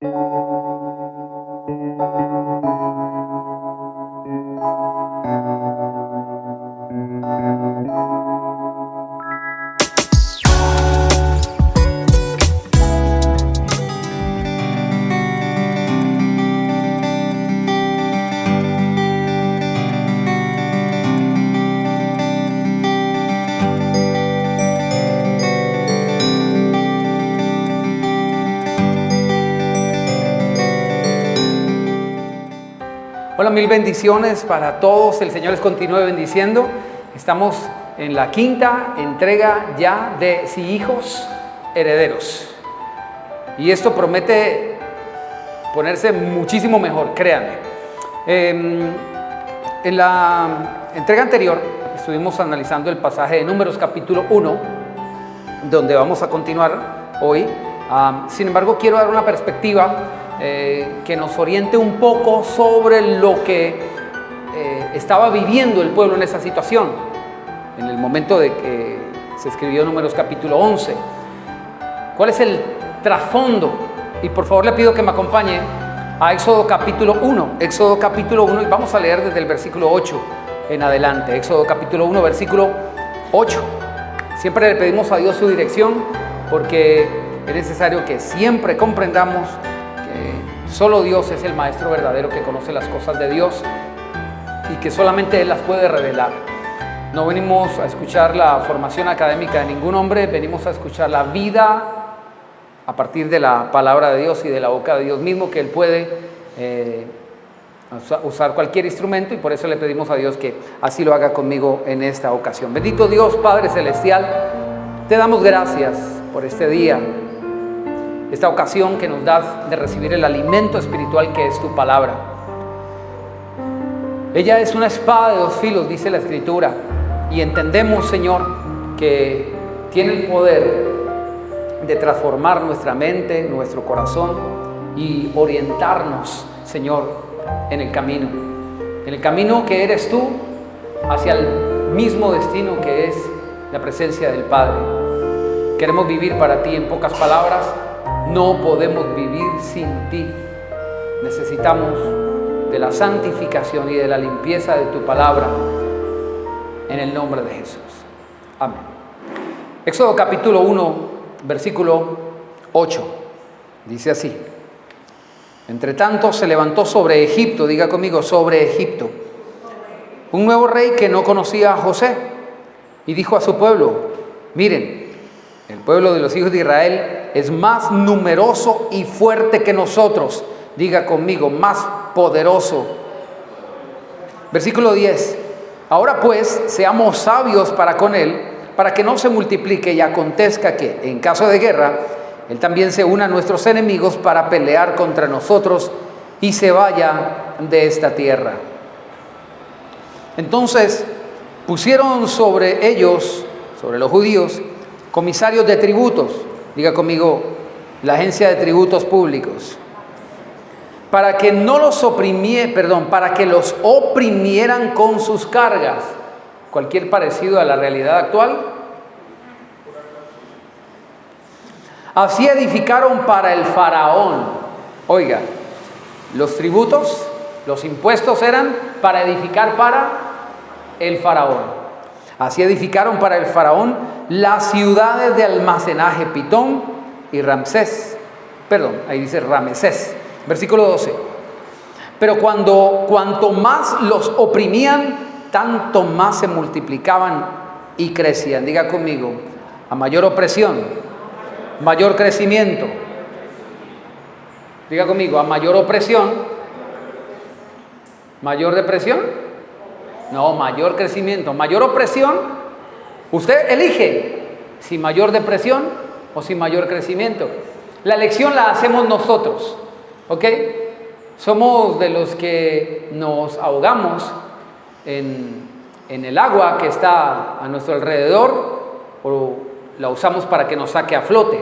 Hola, mil bendiciones para todos. El Señor les continúe bendiciendo. Estamos en la quinta entrega ya de Si hijos, herederos. Y esto promete ponerse muchísimo mejor, créanme. En la entrega anterior estuvimos analizando el pasaje de Números capítulo 1, donde vamos a continuar hoy. Sin embargo, quiero dar una perspectiva que nos oriente un poco sobre lo que estaba viviendo el pueblo en esa situación, en el momento de que se escribió Números capítulo 11. ¿Cuál es el trasfondo? Y por favor le pido que me acompañe a Éxodo capítulo 1. Éxodo capítulo 1, y vamos a leer desde el versículo 8 en adelante. Éxodo capítulo 1, versículo 8. Siempre le pedimos a Dios su dirección, porque es necesario que siempre comprendamos que solo Dios es el maestro verdadero que conoce las cosas de Dios y que solamente Él las puede revelar. No venimos a escuchar la formación académica de ningún hombre, venimos a escuchar la vida a partir de la palabra de Dios y de la boca de Dios mismo, que Él puede usar cualquier instrumento, y por eso le pedimos a Dios que así lo haga conmigo en esta ocasión. Bendito Dios, Padre Celestial, te damos gracias por este día, esta ocasión que nos das de recibir el alimento espiritual que es tu palabra. Ella es una espada de dos filos, dice la Escritura, y entendemos, Señor, que tiene el poder de transformar nuestra mente, nuestro corazón y orientarnos, Señor, en el camino que eres tú, hacia el mismo destino que es la presencia del Padre. Queremos vivir para ti. En pocas palabras, no podemos vivir sin ti. Necesitamos de la santificación y de la limpieza de tu palabra, en el nombre de Jesús. Amén. Éxodo capítulo 1, versículo 8. Dice así: Entre tanto se levantó sobre Egipto, diga conmigo, sobre Egipto, un nuevo rey que no conocía a José, y dijo a su pueblo: miren, el pueblo de los hijos de Israel es más numeroso y fuerte que nosotros. Diga conmigo, más poderoso. Versículo 10. Ahora pues, seamos sabios para con él, para que no se multiplique y acontezca que, en caso de guerra, él también se una a nuestros enemigos para pelear contra nosotros y se vaya de esta tierra. Entonces pusieron sobre ellos, sobre los judíos, comisarios de tributos. Diga conmigo, la agencia de tributos públicos, para que los oprimieran con sus cargas. Cualquier parecido a la realidad actual. Así edificaron para el faraón. Oiga, los tributos, los impuestos eran para edificar para el faraón. Así edificaron para el faraón las ciudades de almacenaje Pitón y Ramsés. Ahí dice Ramesés. Versículo 12. Pero cuanto más los oprimían, tanto más se multiplicaban y crecían. Diga conmigo, a mayor opresión, mayor crecimiento. Diga conmigo, a mayor opresión, mayor depresión. No, mayor crecimiento. Mayor opresión, usted elige si mayor depresión o si mayor crecimiento. La elección la hacemos nosotros, ¿ok? Somos de los que nos ahogamos en el agua que está a nuestro alrededor, o la usamos para que nos saque a flote.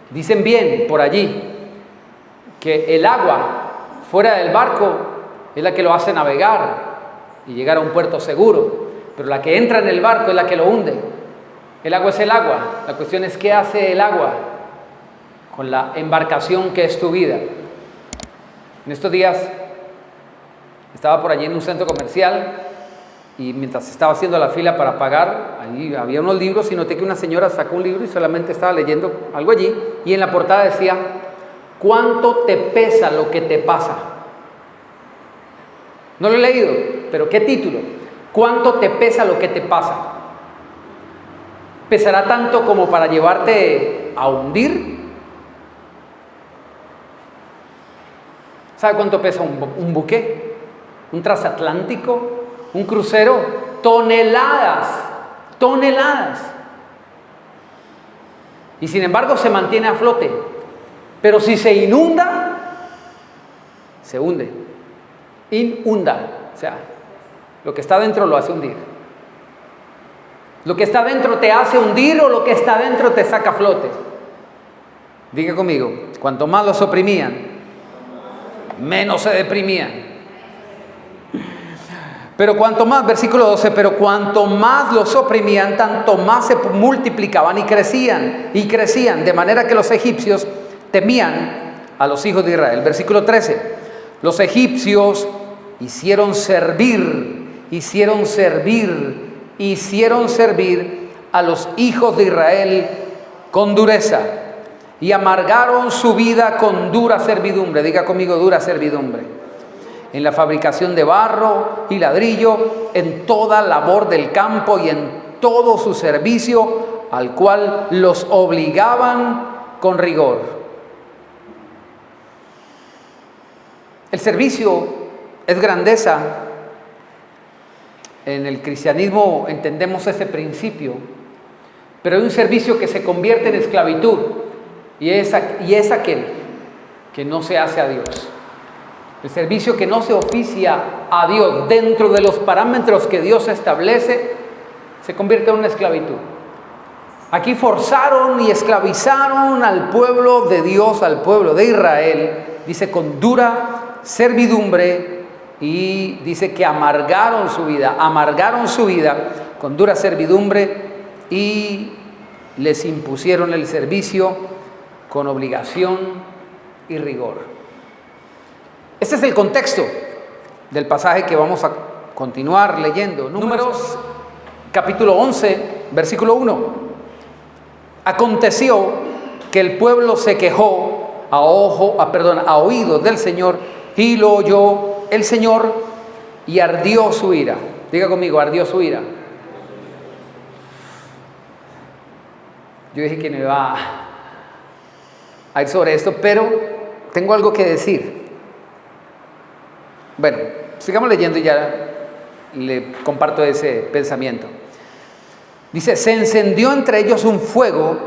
Dicen bien por allí que el agua fuera del barco es la que lo hace navegar y llegar a un puerto seguro, pero la que entra en el barco es la que lo hunde. El agua es el agua. La cuestión es qué hace el agua con la embarcación que es tu vida. En estos días estaba por allí en un centro comercial y mientras estaba haciendo la fila para pagar, ahí había unos libros y noté que una señora sacó un libro y solamente estaba leyendo algo allí y en la portada decía: ¿cuánto te pesa lo que te pasa? No lo he leído, pero ¿qué título? ¿Cuánto te pesa lo que te pasa? ¿Pesará tanto como para llevarte a hundir? ¿Sabe cuánto pesa un buque? ¿Un transatlántico? ¿Un crucero? Toneladas, toneladas. Y sin embargo se mantiene a flote. Pero si se inunda, se hunde. Inunda, o sea, lo que está dentro lo hace hundir. ¿Lo que está dentro te hace hundir o lo que está dentro te saca a flote? Diga conmigo, cuanto más los oprimían, menos se deprimían. Pero cuanto más, versículo 12, pero cuanto más los oprimían, tanto más se multiplicaban y crecían, de manera que los egipcios temían a los hijos de Israel. Versículo 13, los egipcios hicieron servir a los hijos de Israel con dureza y amargaron su vida con dura servidumbre. Diga conmigo, dura servidumbre. En la fabricación de barro y ladrillo, en toda labor del campo y en todo su servicio, al cual los obligaban con rigor. El servicio es grandeza. En el cristianismo entendemos ese principio, pero hay un servicio que se convierte en esclavitud y es aquel que no se hace a Dios. El servicio que no se oficia a Dios dentro de los parámetros que Dios establece se convierte en una esclavitud. Aquí forzaron y esclavizaron al pueblo de Dios, al pueblo de Israel, dice con dura servidumbre, y dice que amargaron su vida con dura servidumbre y les impusieron el servicio con obligación y rigor. Este es el contexto del pasaje que vamos a continuar leyendo. Números capítulo 11, versículo 1. Aconteció que el pueblo se quejó a oídos del Señor, y lo oyó el Señor y ardió su ira. Diga conmigo, ardió su ira. Yo dije que no iba a ir sobre esto, pero tengo algo que decir. Bueno, sigamos leyendo y ya le comparto ese pensamiento. Dice, se encendió entre ellos un fuego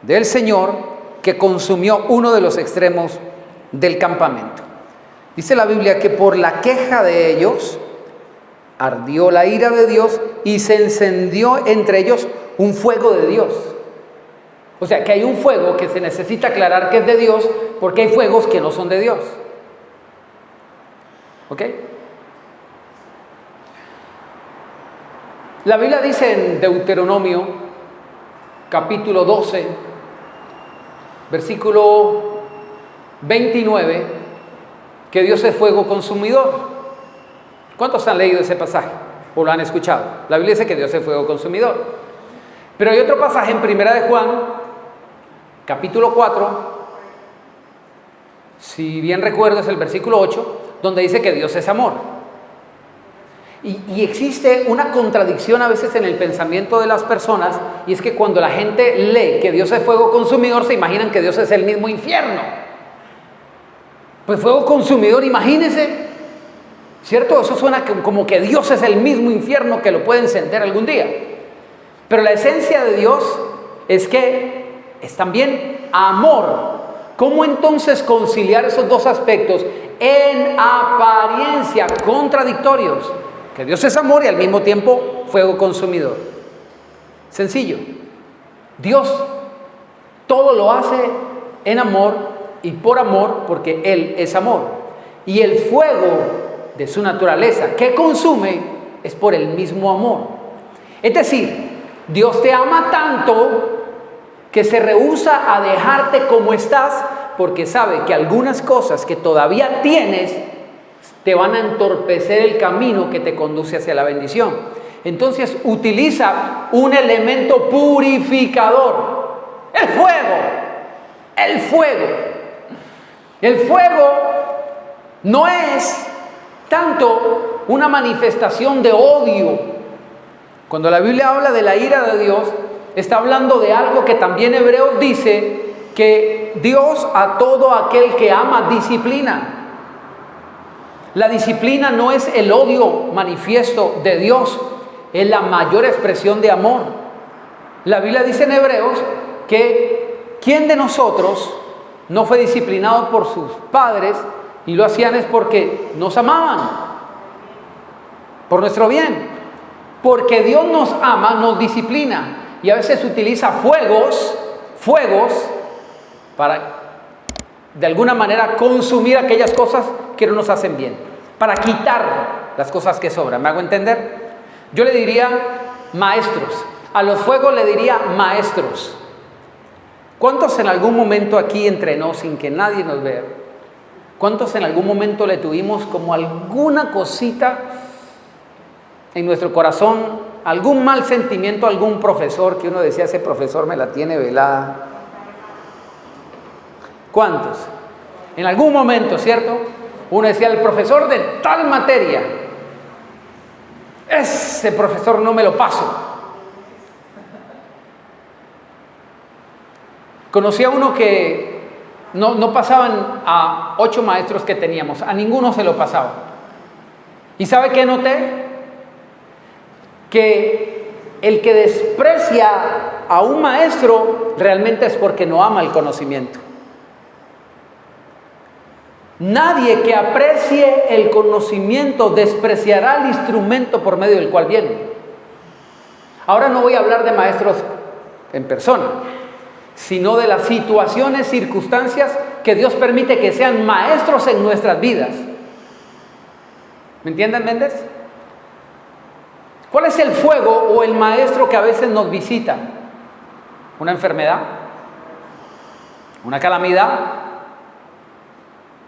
del Señor que consumió uno de los extremos del campamento. Dice la Biblia que por la queja de ellos ardió la ira de Dios y se encendió entre ellos un fuego de Dios. O sea que hay un fuego que se necesita aclarar que es de Dios, porque hay fuegos que no son de Dios. ¿Ok? La Biblia dice en Deuteronomio capítulo 12, versículo 29, que Dios es fuego consumidor. ¿Cuántos han leído ese pasaje o lo han escuchado? La Biblia dice que Dios es fuego consumidor. Pero hay otro pasaje en Primera de Juan, capítulo 4, si bien recuerdo es el versículo 8, donde dice que Dios es amor. Y existe una contradicción a veces en el pensamiento de las personas, y es que cuando la gente lee que Dios es fuego consumidor, se imaginan que Dios es el mismo infierno. Pues fuego consumidor, imagínense, ¿cierto? Eso suena como que Dios es el mismo infierno que lo puede encender algún día. Pero la esencia de Dios es que es también amor. ¿Cómo entonces conciliar esos dos aspectos en apariencia contradictorios? Que Dios es amor y al mismo tiempo fuego consumidor. Sencillo. Dios todo lo hace en amor y por amor, porque Él es amor. Y el fuego de su naturaleza que consume es por el mismo amor. Es decir, Dios te ama tanto que se rehúsa a dejarte como estás porque sabe que algunas cosas que todavía tienes te van a entorpecer el camino que te conduce hacia la bendición. Entonces utiliza un elemento purificador, el fuego. El fuego. El fuego no es tanto una manifestación de odio. Cuando la Biblia habla de la ira de Dios, está hablando de algo que también Hebreos dice, que Dios a todo aquel que ama disciplina. La disciplina no es el odio manifiesto de Dios, es la mayor expresión de amor. La Biblia dice en Hebreos que ¿quién de nosotros no fue disciplinado por sus padres y lo hacían es porque nos amaban? Por nuestro bien. Porque Dios nos ama, nos disciplina. Y a veces utiliza fuegos para de alguna manera consumir aquellas cosas que no nos hacen bien, para quitar las cosas que sobran. ¿Me hago entender? Yo le diría maestros, a los fuegos le diría maestros. ¿Cuántos en algún momento aquí entre nos, sin que nadie nos vea, cuántos en algún momento le tuvimos como alguna cosita en nuestro corazón, algún mal sentimiento, algún profesor que uno decía, ese profesor me la tiene velada? ¿Cuántos? En algún momento, ¿cierto? Uno decía, el profesor de tal materia, ese profesor no me lo paso. Conocí a uno que no pasaban a 8 maestros que teníamos, a ninguno se lo pasaba. ¿Y sabe qué noté? Que el que desprecia a un maestro realmente es porque no ama el conocimiento. Nadie que aprecie el conocimiento despreciará el instrumento por medio del cual viene. Ahora no voy a hablar de maestros en persona, sino de las situaciones, circunstancias que Dios permite que sean maestros en nuestras vidas. ¿Me entienden, Méndez? ¿Cuál es el fuego o el maestro que a veces nos visita? ¿Una enfermedad? ¿Una calamidad?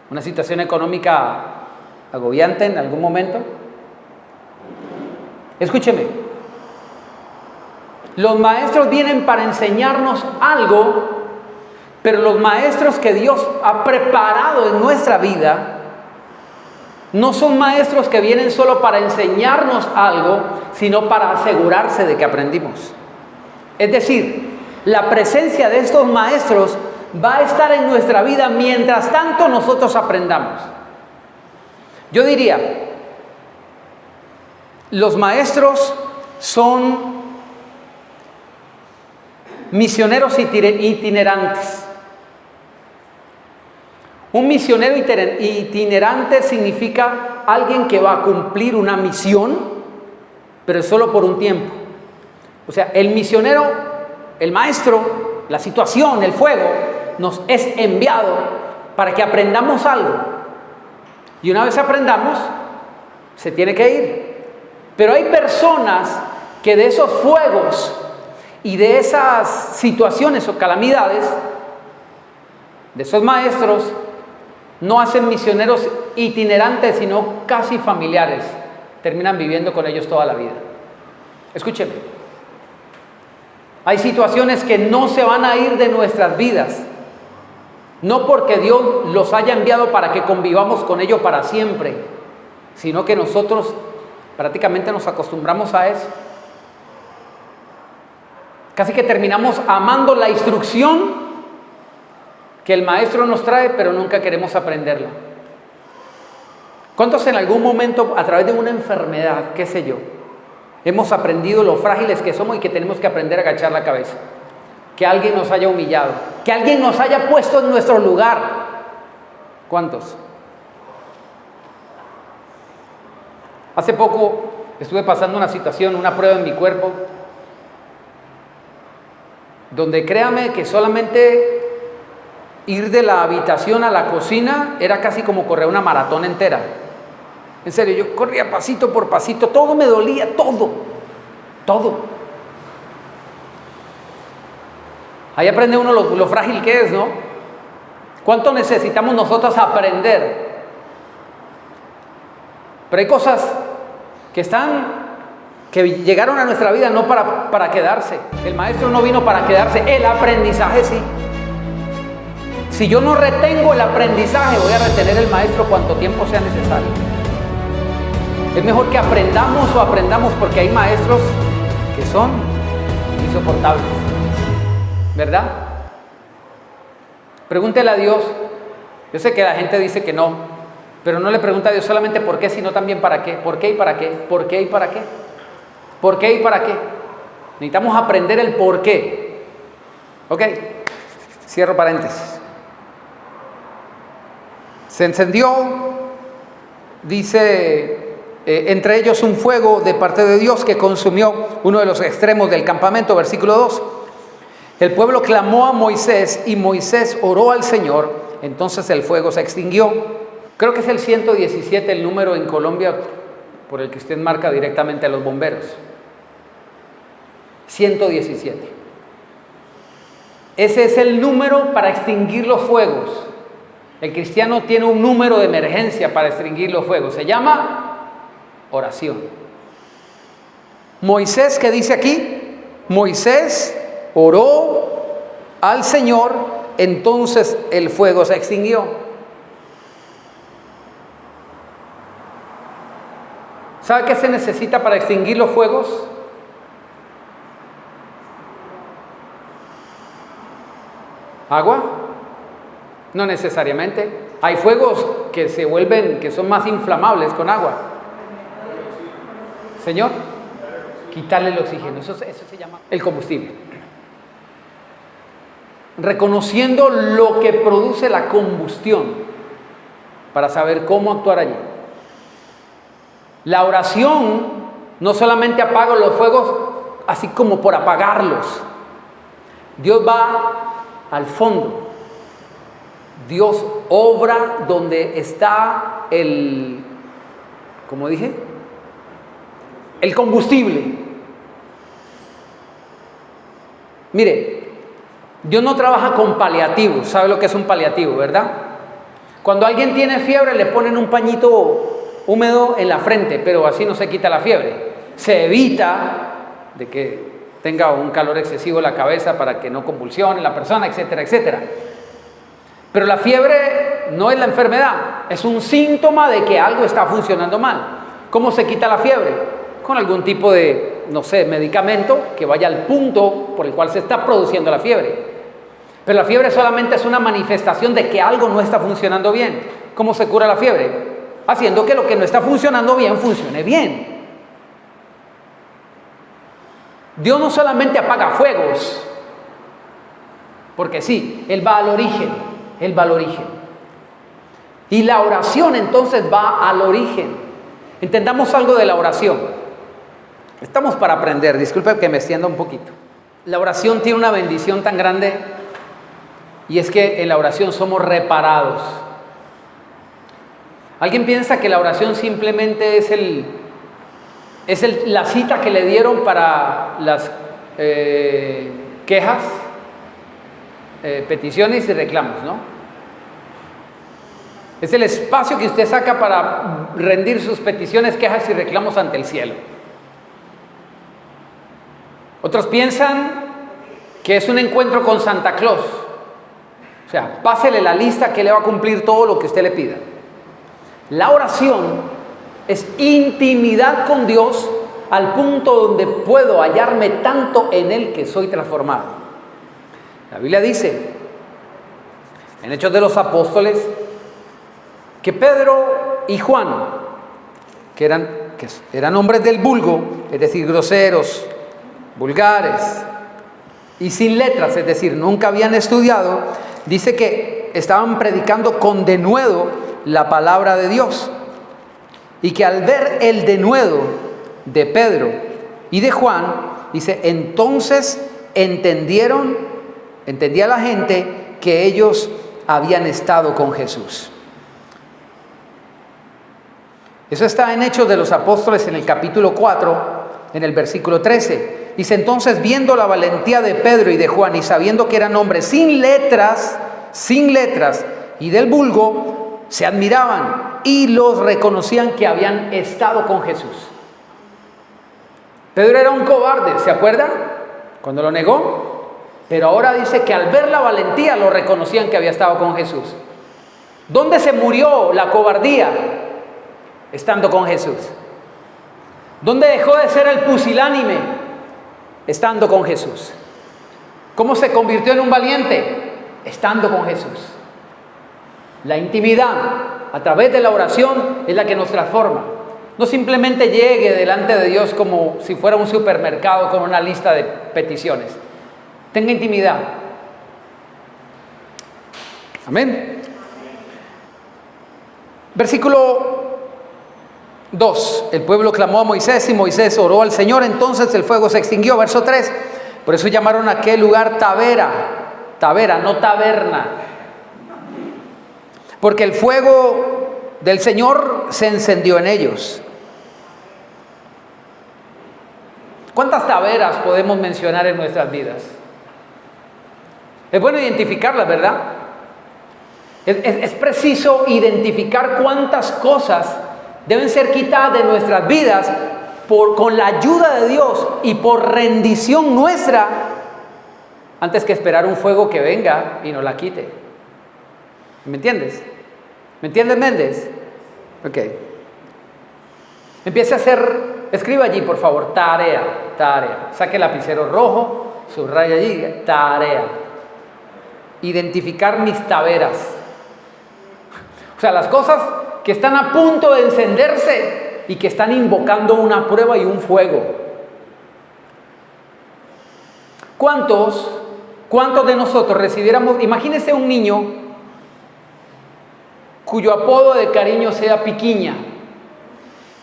¿Una situación económica agobiante en algún momento? Escúcheme, los maestros vienen para enseñarnos algo, pero los maestros que Dios ha preparado en nuestra vida no son maestros que vienen solo para enseñarnos algo, sino para asegurarse de que aprendimos. Es decir, la presencia de estos maestros va a estar en nuestra vida mientras tanto nosotros aprendamos. Yo diría, los maestros son misioneros itinerantes. Un misionero itinerante significa alguien que va a cumplir una misión, pero solo por un tiempo. O sea, el misionero, el maestro, la situación, el fuego, nos es enviado para que aprendamos algo. Y una vez aprendamos, se tiene que ir. Pero hay personas que de esos fuegos y de esas situaciones o calamidades, de esos maestros, no hacen misioneros itinerantes, sino casi familiares. Terminan viviendo con ellos toda la vida. Escúcheme. Hay situaciones que no se van a ir de nuestras vidas. No porque Dios los haya enviado para que convivamos con ellos para siempre, sino que nosotros prácticamente nos acostumbramos a eso. Casi que terminamos amando la instrucción que el maestro nos trae, pero nunca queremos aprenderla. ¿Cuántos en algún momento, a través de una enfermedad, qué sé yo, hemos aprendido lo frágiles que somos y que tenemos que aprender a agachar la cabeza? Que alguien nos haya humillado, que alguien nos haya puesto en nuestro lugar. ¿Cuántos? Hace poco estuve pasando una situación, una prueba en mi cuerpo, donde créame que solamente ir de la habitación a la cocina era casi como correr una maratón entera. En serio, yo corría pasito por pasito, todo me dolía, todo. Ahí aprende uno lo frágil que es, ¿no? ¿Cuánto necesitamos nosotros aprender? Pero hay cosas que llegaron a nuestra vida no para quedarse. El maestro no vino para quedarse, el aprendizaje sí. Si yo no retengo el aprendizaje, voy a retener el maestro cuanto tiempo sea necesario. Es mejor que aprendamos porque hay maestros que son insoportables, ¿verdad? Pregúntele a Dios. Yo sé que la gente dice que no, pero no le pregunta a Dios solamente por qué, sino también para qué. ¿Por qué y para qué? ¿Por qué y para qué? ¿Por qué y para qué? Necesitamos aprender el por qué. Ok, cierro paréntesis. Se encendió, dice, entre ellos un fuego de parte de Dios que consumió uno de los extremos del campamento, versículo 2. El pueblo clamó a Moisés y Moisés oró al Señor, entonces el fuego se extinguió. Creo que es el 117 el número en Colombia por el que usted marca directamente a los bomberos. 117. Ese es el número para extinguir los fuegos. El cristiano tiene un número de emergencia para extinguir los fuegos. Se llama oración. Moisés, ¿qué dice aquí? Moisés oró al Señor, entonces el fuego se extinguió. ¿Sabe qué se necesita para extinguir los fuegos? ¿Agua? No necesariamente. Hay fuegos que son más inflamables con agua. Señor, quitarle el oxígeno. Eso se llama el combustible. Reconociendo lo que produce la combustión para saber cómo actuar allí. La oración no solamente apaga los fuegos así como por apagarlos. Dios va al fondo. Dios obra donde está ¿cómo dije? El combustible. Mire, Dios no trabaja con paliativos. ¿Sabe lo que es un paliativo, verdad? Cuando alguien tiene fiebre le ponen un pañito húmedo en la frente, pero así no se quita la fiebre. Se evita de que tenga un calor excesivo en la cabeza para que no convulsione la persona, etcétera, etcétera. Pero la fiebre no es la enfermedad, es un síntoma de que algo está funcionando mal. ¿Cómo se quita la fiebre? Con algún tipo de, medicamento que vaya al punto por el cual se está produciendo la fiebre. Pero la fiebre solamente es una manifestación de que algo no está funcionando bien. ¿Cómo se cura la fiebre? Haciendo que lo que no está funcionando bien, funcione bien. Dios no solamente apaga fuegos, porque sí, Él va al origen. Y la oración entonces va al origen. Entendamos algo de la oración. Estamos para aprender, disculpe que me extienda un poquito. La oración tiene una bendición tan grande, y es que en la oración somos reparados. ¿Alguien piensa que la oración simplemente es la cita que le dieron para las quejas, peticiones y reclamos, ¿no? Es el espacio que usted saca para rendir sus peticiones, quejas y reclamos ante el cielo. Otros piensan que es un encuentro con Santa Claus. O sea, pásele la lista que le va a cumplir todo lo que usted le pida. La oración es intimidad con Dios al punto donde puedo hallarme tanto en Él que soy transformado. La Biblia dice, en Hechos de los Apóstoles, que Pedro y Juan, que eran hombres del vulgo, es decir, groseros, vulgares y sin letras, es decir, nunca habían estudiado, dice que estaban predicando con denuedo la palabra de Dios, y que al ver el denuedo de Pedro y de Juan, dice, entonces entendía la gente que ellos habían estado con Jesús. Eso está en Hechos de los Apóstoles en el capítulo 4, en el versículo 13. Dice, entonces viendo la valentía de Pedro y de Juan y sabiendo que eran hombres sin letras, y del vulgo se admiraban y los reconocían que habían estado con Jesús. Pedro era un cobarde, ¿se acuerdan? Cuando lo negó. Pero ahora dice que al ver la valentía lo reconocían que había estado con Jesús. ¿Dónde se murió la cobardía? Estando con Jesús. ¿Dónde dejó de ser el pusilánime? Estando con Jesús. ¿Cómo se convirtió en un valiente? Estando con Jesús. La intimidad a través de la oración es la que nos transforma. No simplemente llegue delante de Dios como si fuera un supermercado con una lista de peticiones. Tenga intimidad. Amén. Versículo 2. El pueblo clamó a Moisés y Moisés oró al Señor. Entonces el fuego se extinguió. Verso 3. Por eso llamaron a aquel lugar Tabera. Tabera, no taberna. Porque el fuego del Señor se encendió en ellos. ¿Cuántas taberas podemos mencionar en nuestras vidas? Es bueno identificarlas, ¿verdad? Es preciso identificar cuántas cosas deben ser quitadas de nuestras vidas con la ayuda de Dios y por rendición nuestra, antes que esperar un fuego que venga y nos la quite. ¿Me entiendes? ¿Me entiendes, Méndez? Ok. Empiece a hacer, escriba allí, por favor, tarea, tarea. Saque el lapicero rojo, subraya allí, tarea. Identificar mis taberas. O sea, las cosas que están a punto de encenderse y que están invocando una prueba y un fuego. ¿Cuántos de nosotros recibiéramos, imagínese un niño cuyo apodo de cariño sea Piquiña,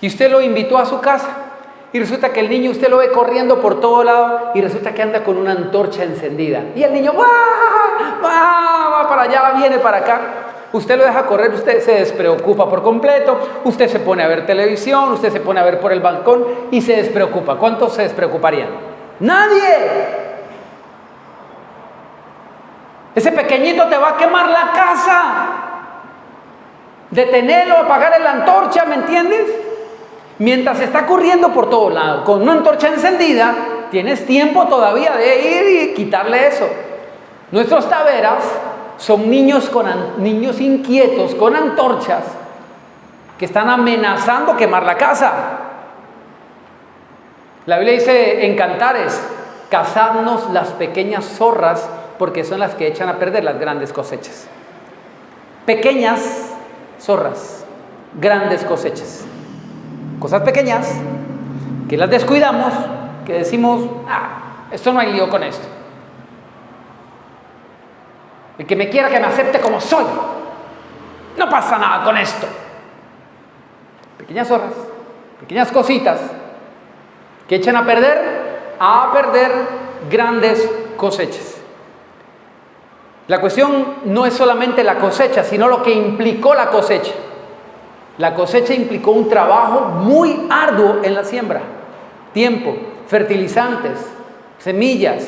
y usted lo invitó a su casa, y resulta que el niño usted lo ve corriendo por todo lado, y resulta que anda con una antorcha encendida, y el niño va para allá, viene para acá. Usted lo deja correr, usted se despreocupa por completo, usted se pone a ver televisión, usted se pone a ver por el balcón y se despreocupa. ¿Cuántos se despreocuparían? ¡Nadie! Ese pequeñito te va a quemar la casa. Detenerlo, apagar la antorcha, ¿me entiendes? Mientras está corriendo por todo lado con una antorcha encendida, tienes tiempo todavía de ir y quitarle eso. Nuestros taberas son niños inquietos con antorchas que están amenazando quemar la casa. La Biblia dice en Cantares: cazadnos las pequeñas zorras, porque son las que echan a perder las grandes cosechas. Pequeñas zorras, grandes cosechas. Cosas pequeñas que las descuidamos, que decimos: esto no hay lío con esto. El que me quiera que me acepte como soy, no pasa nada con esto. Pequeñas zorras, pequeñas cositas que echan a perder grandes cosechas. La cuestión no es solamente la cosecha, sino lo que implicó la cosecha. La cosecha implicó un trabajo muy arduo en la siembra. Tiempo, fertilizantes, semillas,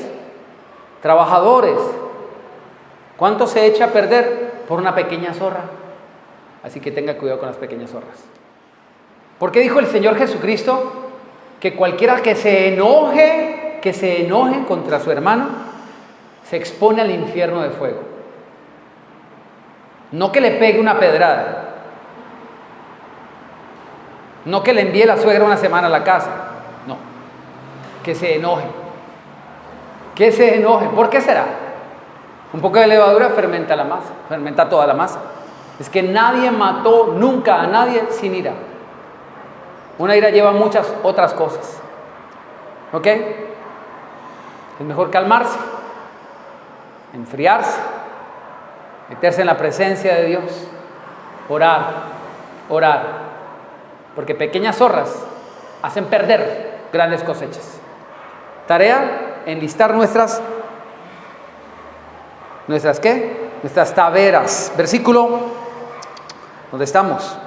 trabajadores. ¿Cuánto se echa a perder por una pequeña zorra? Así que tenga cuidado con las pequeñas zorras. ¿Por qué dijo el Señor Jesucristo que cualquiera que se enoje contra su hermano, se expone al infierno de fuego? No que le pegue una pedrada, no que le envíe la suegra una semana a la casa, no, que se enoje. ¿Por qué será? Un poco de levadura fermenta la masa, fermenta toda la masa. Es que nadie mató nunca a nadie sin ira. Una ira lleva muchas otras cosas. ¿Ok? Es mejor calmarse, enfriarse, meterse en la presencia de Dios, orar. Porque pequeñas zorras hacen perder grandes cosechas. Tarea: enlistar nuestras ¿qué? Nuestras taberas. Versículo, ¿dónde estamos?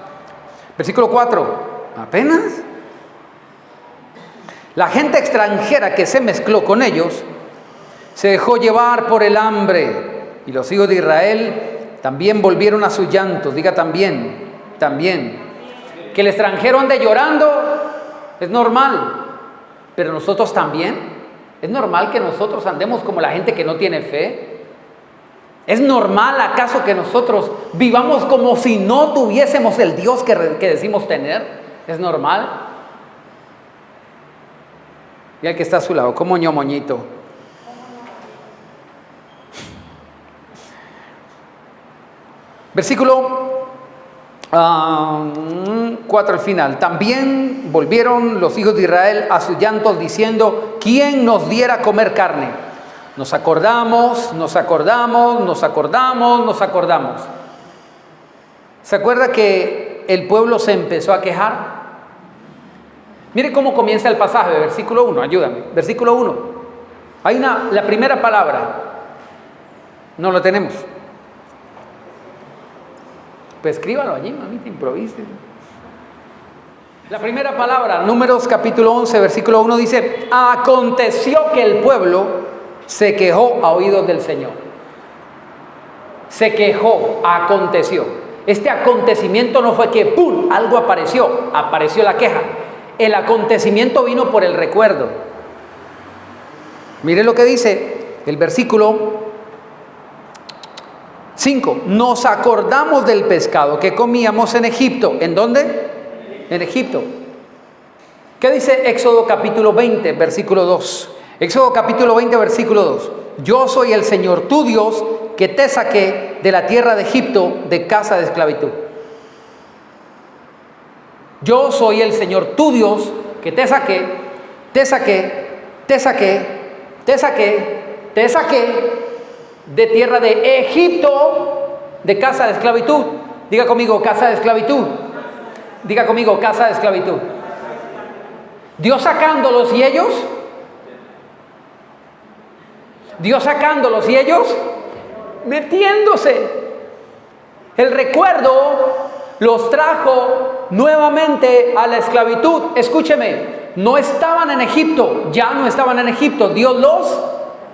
Versículo 4. Apenas. La gente extranjera que se mezcló con ellos se dejó llevar por el hambre, y los hijos de Israel También volvieron a sus llantos. Diga también, también. Que el extranjero ande llorando es normal, pero nosotros también. ¿Es normal que nosotros andemos como la gente que no tiene fe? ¿Es normal acaso que nosotros vivamos como si no tuviésemos el Dios que decimos tener? ¿Es normal? Y al que está a su lado, ¿cómo moñito? Versículo 4 al final. También volvieron los hijos de Israel a sus llantos diciendo: ¿quién nos diera a comer carne? Nos acordamos. ¿Se acuerda que el pueblo se empezó a quejar? Mire cómo comienza el pasaje, versículo 1, ayúdame. Versículo 1. Hay la primera palabra. No lo tenemos. Pues escríbalo allí, mamita, improvise. La primera palabra, Números capítulo 11, versículo 1 dice: aconteció que el pueblo se quejó a oídos del Señor. Se quejó, aconteció. Este acontecimiento no fue que ¡pum!, algo apareció la queja. El acontecimiento vino por el recuerdo. Mire lo que dice el versículo 5. Nos acordamos del pescado que comíamos en Egipto. ¿En dónde? En Egipto. ¿Qué dice Éxodo capítulo 20, versículo 2? Éxodo capítulo 20, versículo 2. Yo soy el Señor tu Dios que te saqué de la tierra de Egipto, de casa de esclavitud. Yo soy el Señor tu Dios que te saqué de tierra de Egipto, de casa de esclavitud. Diga conmigo, casa de esclavitud. Diga conmigo, casa de esclavitud. Dios sacándolos y ellos metiéndose. El recuerdo los trajo nuevamente a la esclavitud. Escúcheme, no estaban en Egipto, ya no estaban en Egipto, Dios los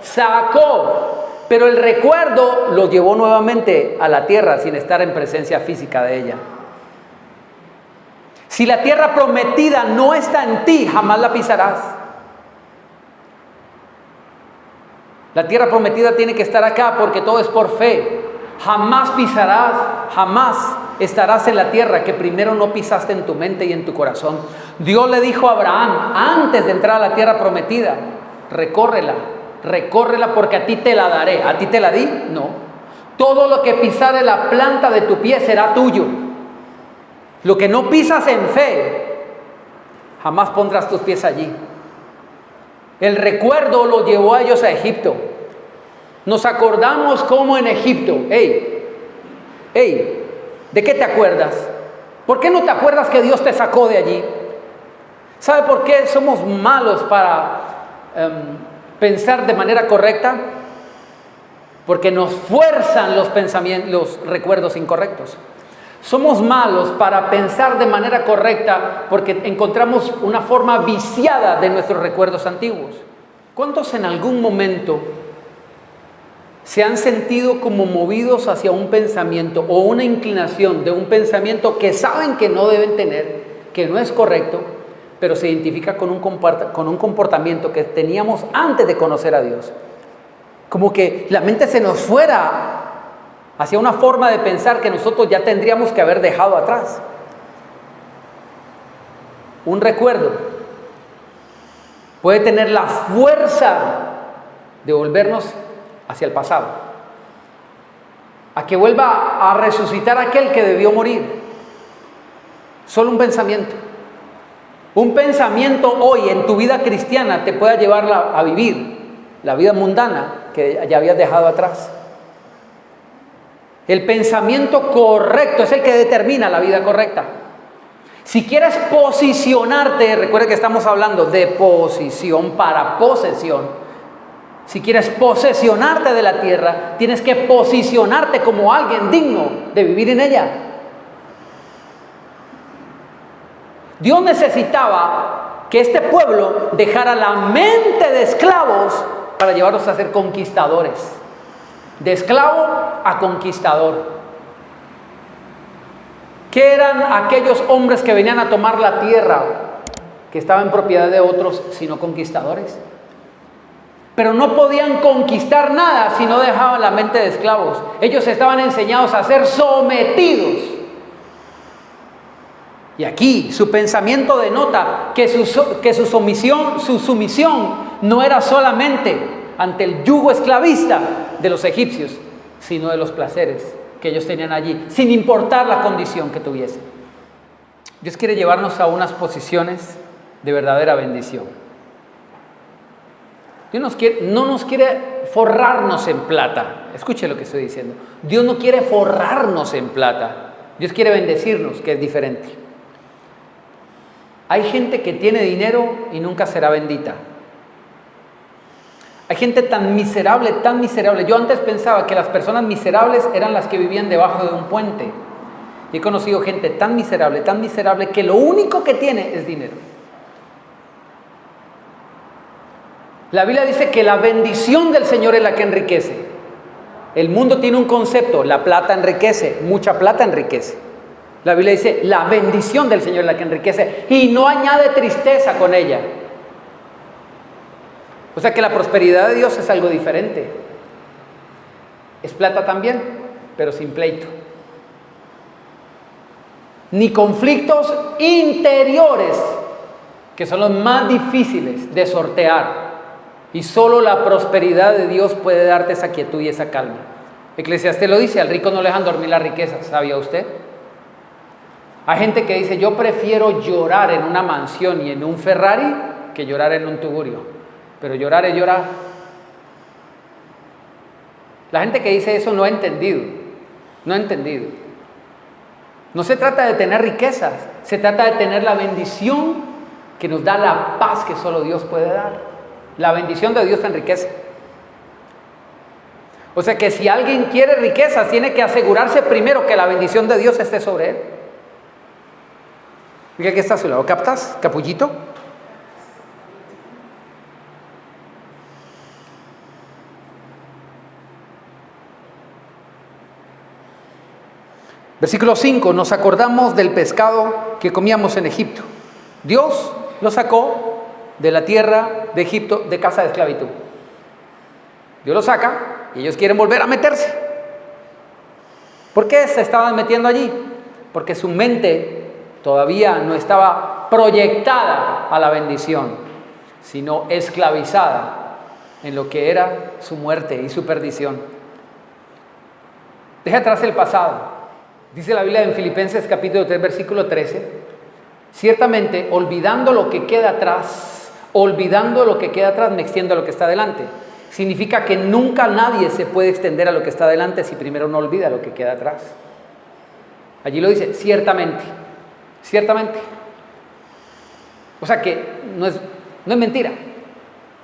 sacó, pero el recuerdo los llevó nuevamente a la tierra sin estar en presencia física de ella. Si la tierra prometida no está en ti, jamás la pisarás. La tierra prometida tiene que estar acá porque todo es por fe. Jamás pisarás, jamás estarás en la tierra que primero no pisaste en tu mente y en tu corazón. Dios le dijo a Abraham antes de entrar a la tierra prometida: recórrela porque a ti te la daré. ¿A ti te la di? No. Todo lo que pisare la planta de tu pie será tuyo. Lo que no pisas en fe, jamás pondrás tus pies allí. El recuerdo los llevó a ellos a Egipto. Nos acordamos como en Egipto. ¿De qué te acuerdas? ¿Por qué no te acuerdas que Dios te sacó de allí? ¿Sabe por qué somos malos para pensar de manera correcta? Porque nos fuerzan los pensamientos, los recuerdos incorrectos. Somos malos para pensar de manera correcta porque encontramos una forma viciada de nuestros recuerdos antiguos. ¿Cuántos en algún momento se han sentido como movidos hacia un pensamiento o una inclinación de un pensamiento que saben que no deben tener, que no es correcto, pero se identifica con un comportamiento que teníamos antes de conocer a Dios? Como que la mente se nos fuera hacia una forma de pensar que nosotros ya tendríamos que haber dejado atrás. Un recuerdo puede tener la fuerza de volvernos hacia el pasado, a que vuelva a resucitar aquel que debió morir. Solo un pensamiento hoy en tu vida cristiana te pueda llevar a vivir la vida mundana que ya habías dejado atrás. El pensamiento correcto es el que determina la vida correcta. Si quieres posicionarte, recuerda que estamos hablando de posición para posesión. Si quieres posesionarte de la tierra, tienes que posicionarte como alguien digno de vivir en ella. Dios necesitaba que este pueblo dejara la mente de esclavos para llevarlos a ser conquistadores. De esclavo a conquistador. ¿Qué eran aquellos hombres que venían a tomar la tierra que estaba en propiedad de otros, sino conquistadores? Pero no podían conquistar nada si no dejaban la mente de esclavos. Ellos estaban enseñados a ser sometidos. Y aquí su pensamiento denota que su sumisión no era solamente ante el yugo esclavista de los egipcios, sino de los placeres que ellos tenían allí, sin importar la condición que tuviesen. Dios quiere llevarnos a unas posiciones de verdadera bendición. Dios no nos quiere forrarnos en plata. Escuche lo que estoy diciendo. Dios no quiere forrarnos en plata. Dios quiere bendecirnos, que es diferente. Hay gente que tiene dinero y nunca será bendita. Hay gente tan miserable, tan miserable. Yo antes pensaba que las personas miserables eran las que vivían debajo de un puente. Y he conocido gente tan miserable, que lo único que tiene es dinero. La Biblia dice que la bendición del Señor es la que enriquece. El mundo tiene un concepto: la plata enriquece, mucha plata enriquece. La Biblia dice: la bendición del Señor es la que enriquece, y no añade tristeza con ella. O sea que la prosperidad de Dios es algo diferente. Es plata también, pero sin pleito. Ni conflictos interiores, que son los más difíciles de sortear. Y solo la prosperidad de Dios puede darte esa quietud y esa calma. Eclesiastés lo dice: al rico no le dejan dormir las riquezas. ¿Sabía usted? Hay gente que dice: yo prefiero llorar en una mansión y en un Ferrari que llorar en un tugurio. Pero llorar es llorar. La gente que dice eso no ha entendido. No ha entendido. No se trata de tener riquezas, se trata de tener la bendición que nos da la paz que solo Dios puede dar. La bendición de Dios te enriquece. O sea que si alguien quiere riquezas, tiene que asegurarse primero que la bendición de Dios esté sobre él. Mira que está a su lado. ¿Captas, capullito? Versículo 5. Nos acordamos del pescado que comíamos en Egipto. Dios lo sacó de la tierra de Egipto, de casa de esclavitud. Dios lo saca y ellos quieren volver a meterse. ¿Por qué se estaban metiendo allí? Porque su mente todavía no estaba proyectada a la bendición, sino esclavizada en lo que era su muerte y su perdición. Deja atrás el pasado. Dice la Biblia en Filipenses capítulo 3, versículo 13: ciertamente, olvidando lo que queda atrás, me extiendo a lo que está delante. Significa que nunca nadie se puede extender a lo que está delante si primero no olvida lo que queda atrás. Allí lo dice: ciertamente. Ciertamente. O sea que no es mentira.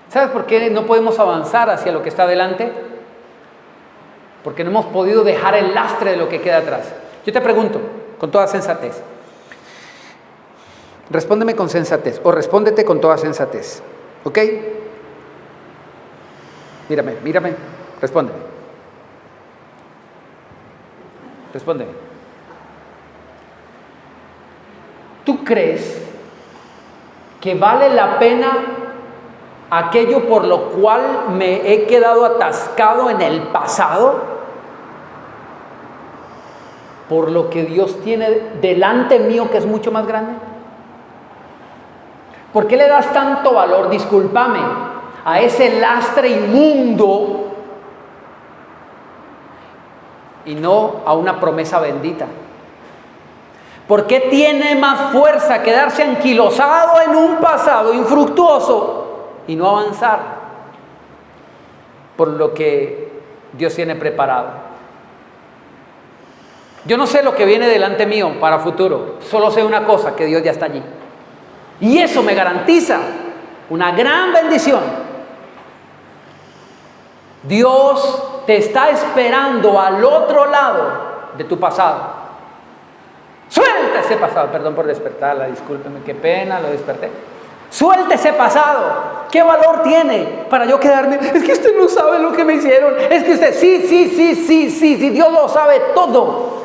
¿Sabes por qué no podemos avanzar hacia lo que está delante? Porque no hemos podido dejar el lastre de lo que queda atrás. Yo te pregunto, con toda sensatez, respóndeme con sensatez, o respóndete con toda sensatez, ¿ok? Mírame, respóndeme. ¿Tú crees que vale la pena aquello por lo cual me he quedado atascado en el pasado? Por lo que Dios tiene delante mío, que es mucho más grande. ¿Por qué le das tanto valor, discúlpame, a ese lastre inmundo y no a una promesa bendita? ¿Por qué tiene más fuerza quedarse anquilosado en un pasado infructuoso y no avanzar por lo que Dios tiene preparado? Yo no sé lo que viene delante mío para futuro, solo sé una cosa: que Dios ya está allí. Y eso me garantiza una gran bendición. Dios te está esperando al otro lado de tu pasado. Suelta ese pasado. Perdón por despertarla, discúlpeme, qué pena, lo desperté. Suelta ese pasado ¿Qué valor tiene para yo quedarme? Es que usted no sabe lo que me hicieron. Es que usted, sí, Dios lo sabe todo.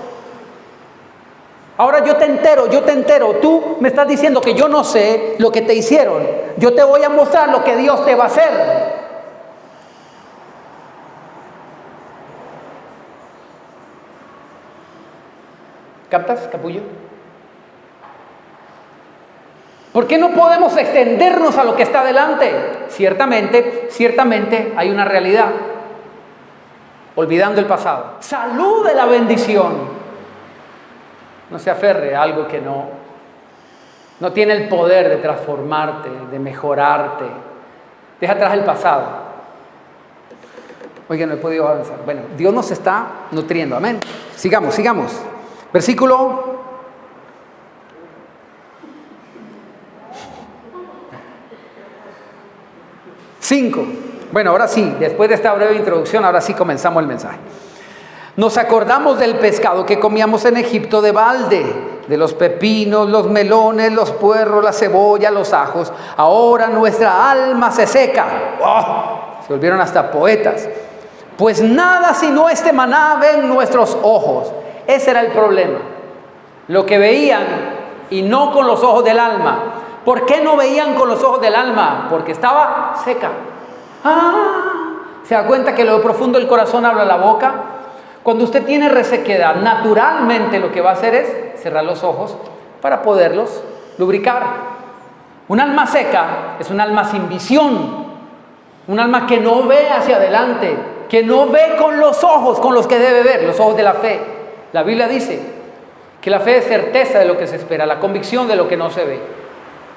Ahora yo te entero. Tú me estás diciendo que yo no sé lo que te hicieron. Yo te voy a mostrar lo que Dios te va a hacer. ¿Captas, capullo? ¿Por qué no podemos extendernos a lo que está delante? Ciertamente hay una realidad. Olvidando el pasado. Salud de la bendición. No se aferre a algo que no tiene el poder de transformarte, de mejorarte. Deja atrás el pasado. Oiga, no he podido avanzar. Bueno, Dios nos está nutriendo. Amén. Sigamos. Versículo 5. Bueno, ahora sí, después de esta breve introducción, ahora sí comenzamos el mensaje. Nos acordamos del pescado que comíamos en Egipto de balde, de los pepinos, los melones, los puerros, la cebolla, los ajos. Ahora nuestra alma se seca. ¡Oh! Se volvieron hasta poetas. Pues nada sino este maná ven nuestros ojos. Ese era el problema. Lo que veían y no con los ojos del alma. ¿Por qué no veían con los ojos del alma? Porque estaba seca. ¿Se da cuenta que lo profundo del corazón habla la boca? Cuando usted tiene resequedad, naturalmente lo que va a hacer es cerrar los ojos para poderlos lubricar. Un alma seca es un alma sin visión. Un alma que no ve hacia adelante, que no ve con los ojos con los que debe ver, los ojos de la fe. La Biblia dice que la fe es certeza de lo que se espera, la convicción de lo que no se ve.